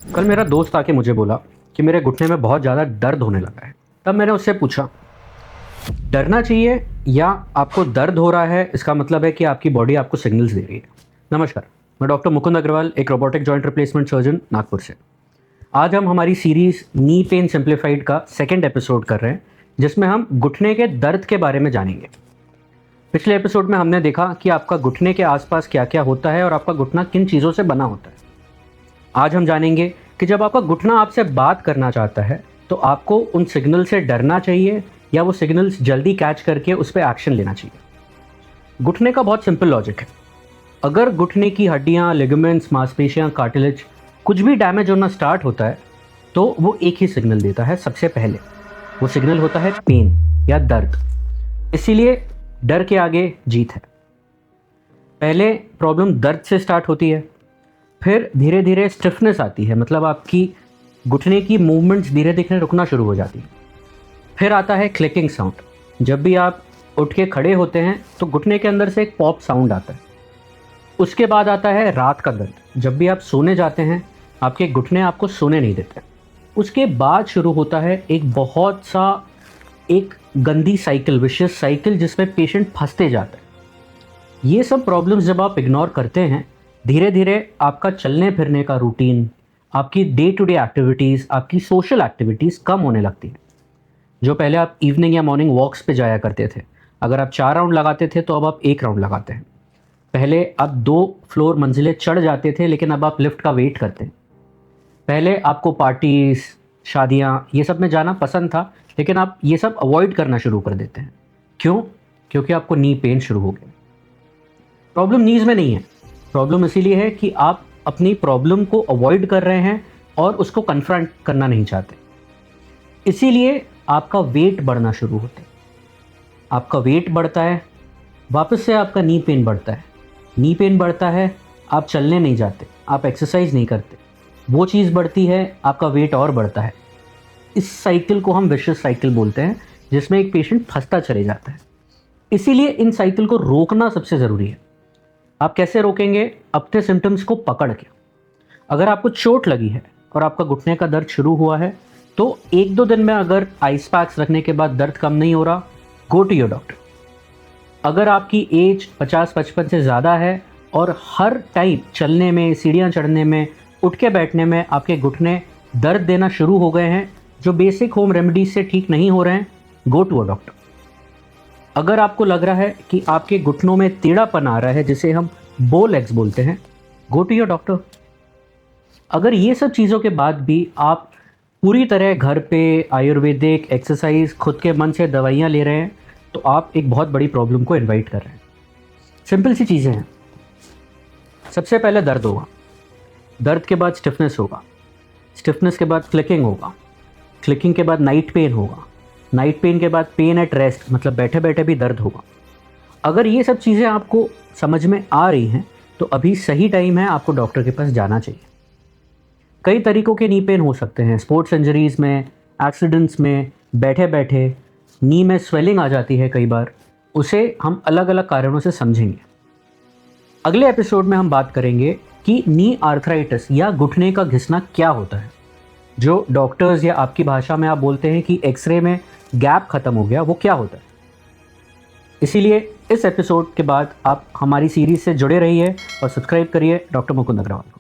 कल मेरा दोस्त आके मुझे बोला कि मेरे घुटने में बहुत ज़्यादा दर्द होने लगा है। तब मैंने उससे पूछा, डरना चाहिए या आपको दर्द हो रहा है इसका मतलब है कि आपकी बॉडी आपको सिग्नल्स दे रही है। नमस्कार, मैं डॉक्टर मुकुंद अग्रवाल, एक robotic joint replacement surgeon, Nagpur से। आज हम हमारी सीरीज़ नी पेन सिंप्लीफाइड का सेकेंड एपिसोड कर रहे हैं, जिसमें हम घुटने के दर्द के बारे में जानेंगे। पिछले एपिसोड में हमने देखा कि आपका घुटने के आसपास क्या क्या होता है और आपका घुटना किन चीज़ों से बना होता है। आज हम जानेंगे कि जब आपका घुटना आपसे बात करना चाहता है तो आपको उन सिग्नल से डरना चाहिए या वो सिग्नल्स जल्दी कैच करके उस पर एक्शन लेना चाहिए। घुटने का बहुत सिंपल लॉजिक है। अगर घुटने की हड्डियाँ, लिगामेंट्स, मांसपेशियाँ, कार्टिलेज कुछ भी डैमेज होना स्टार्ट होता है तो वो एक ही सिग्नल देता है। सबसे पहले वो सिग्नल होता है पेन या दर्द। इसीलिए डर के आगे जीत है। पहले प्रॉब्लम दर्द से स्टार्ट होती है, फिर धीरे धीरे स्टिफनेस आती है, मतलब आपकी घुटने की मूवमेंट्स धीरे धीरे रुकना शुरू हो जाती है। फिर आता है क्लिकिंग साउंड। जब भी आप उठ के खड़े होते हैं तो घुटने के अंदर से एक पॉप साउंड आता है। उसके बाद आता है रात का दर्द। जब भी आप सोने जाते हैं आपके घुटने आपको सोने नहीं देते। उसके बाद शुरू होता है एक गंदी साइकिल, विशियस साइकिल, जिसमें पेशेंट फंसते जाता है। ये सब प्रॉब्लम्स जब आप इग्नोर करते हैं, धीरे धीरे आपका चलने फिरने का रूटीन, आपकी डे टू डे एक्टिविटीज़, आपकी सोशल एक्टिविटीज़ कम होने लगती हैं। जो पहले आप इवनिंग या मॉर्निंग वॉक्स पे जाया करते थे, अगर आप 4 राउंड लगाते थे तो अब आप 1 राउंड लगाते हैं। पहले आप 2 फ्लोर मंजिलें चढ़ जाते थे, लेकिन अब आप लिफ्ट का वेट करते हैं। पहले आपको पार्टीज़, शादियाँ, ये सब में जाना पसंद था, लेकिन आप ये सब अवॉइड करना शुरू कर देते हैं। क्यों? क्योंकि आपको नी पेन शुरू हो गया। प्रॉब्लम नीज़ में नहीं है। प्रॉब्लम इसीलिए है कि आप अपनी प्रॉब्लम को अवॉइड कर रहे हैं और उसको कन्फ्रंट करना नहीं चाहते। इसीलिए आपका वेट बढ़ना शुरू होता है। आपका वेट बढ़ता है, वापस से आपका नी पेन बढ़ता है। नी पेन बढ़ता है, आप चलने नहीं जाते, आप एक्सरसाइज नहीं करते, वो चीज़ बढ़ती है, आपका वेट और बढ़ता है। इस साइकिल को हम विशियस साइकिल बोलते हैं, जिसमें एक पेशेंट फंसता चले जाता है। इसीलिए इन साइकिल को रोकना सबसे ज़रूरी है। आप कैसे रोकेंगे? अपने सिम्टम्स को पकड़ के। अगर आपको चोट लगी है और आपका घुटने का दर्द शुरू हुआ है तो 1-2 दिन में अगर आइस पैक्स रखने के बाद दर्द कम नहीं हो रहा, गो टू योर डॉक्टर। अगर आपकी एज 50-55 से ज़्यादा है और हर टाइम चलने में, सीढ़ियाँ चढ़ने में, उठ के बैठने में आपके घुटने दर्द देना शुरू हो गए हैं, जो बेसिक होम रेमेडीज से ठीक नहीं हो रहे हैं, गो टू अ डॉक्टर। अगर आपको लग रहा है कि आपके घुटनों में टेढ़ापन आ रहा है, जिसे हम बो लेग्स बोलते हैं, गो टू योर डॉक्टर। अगर ये सब चीज़ों के बाद भी आप पूरी तरह घर पे आयुर्वेदिक एक्सरसाइज, खुद के मन से दवाइयाँ ले रहे हैं, तो आप एक बहुत बड़ी प्रॉब्लम को इनवाइट कर रहे हैं। सिंपल सी चीज़ें हैं। सबसे पहले दर्द होगा, दर्द के बाद स्टिफनेस होगा, स्टिफनेस के बाद क्लिकिंग होगा, क्लिकिंग के बाद नाइट पेन होगा, नाइट पेन के बाद पेन एट रेस्ट, मतलब बैठे बैठे भी दर्द होगा। अगर ये सब चीज़ें आपको समझ में आ रही हैं तो अभी सही टाइम है आपको डॉक्टर के पास जाना चाहिए। कई तरीक़ों के नी पेन हो सकते हैं। स्पोर्ट्स इंजरीज़ में, एक्सीडेंट्स में, बैठे बैठे नी में स्वेलिंग आ जाती है कई बार। उसे हम अलग अलग कारणों से समझेंगे। अगले एपिसोड में हम बात करेंगे कि नी आर्थराइटिस या घुटने का घिसना क्या होता है, जो डॉक्टर्स या आपकी भाषा में आप बोलते हैं कि एक्सरे में गैप ख़त्म हो गया, वो क्या होता है। इसीलिए इस एपिसोड के बाद आप हमारी सीरीज़ से जुड़े रहिए और सब्सक्राइब करिए डॉक्टर मुकुंद अग्रवाल को।